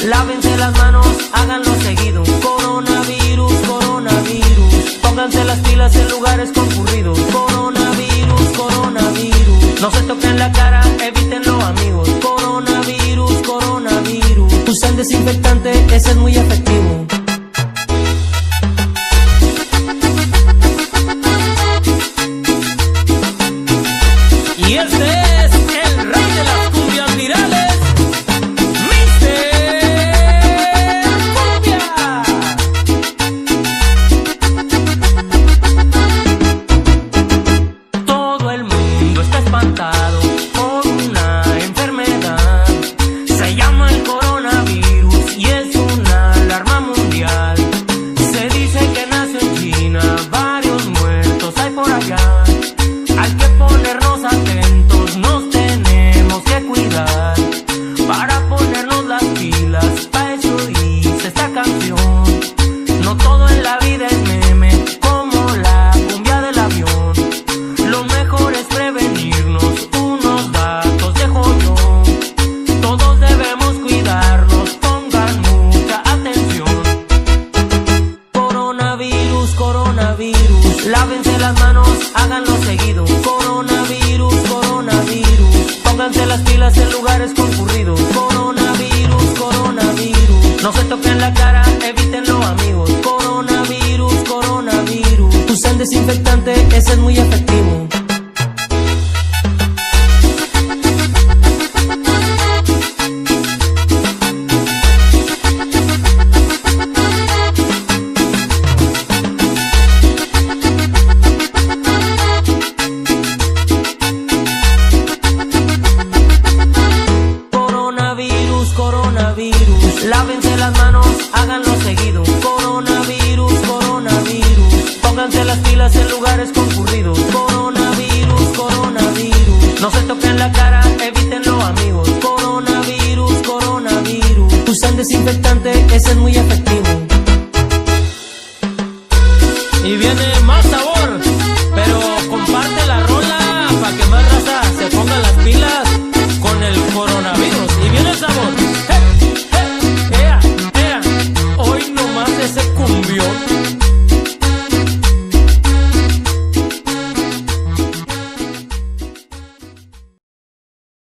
Lávense las manos, háganlo seguido. Coronavirus, coronavirus. Pónganse las pilas en lugares concurridos. Coronavirus, coronavirus. No se toquen la cara, evítenlo, amigos. Coronavirus, coronavirus. Usen desinfectante, ese es muy efectivo. Y este es el rey de las cumbias virales, Mr. Cumbia. Todo el mundo está espantado por una enfermedad. Se llama el coronavirus y es una alarma mundial. Se dice que nace en China, varios muertos hay por allá. Hay que ponernos atentos, nos tenemos que cuidar. Para ponernos las pilas, pa' eso hice esta canción. No todo en la vida es meme, como la cumbia del avión. Lo mejor es prevenirnos, unos datos dejo yo. Todos debemos cuidarnos, pongan mucha atención. Coronavirus, coronavirus. Lávense las manos, háganlo seguido. Coronavirus, coronavirus. Pónganse las pilas en lugares concurridos. Coronavirus, coronavirus. No se toquen la cara, evítenlo, amigos. Coronavirus, coronavirus. Usen desinfectante, ese es muy efectivo.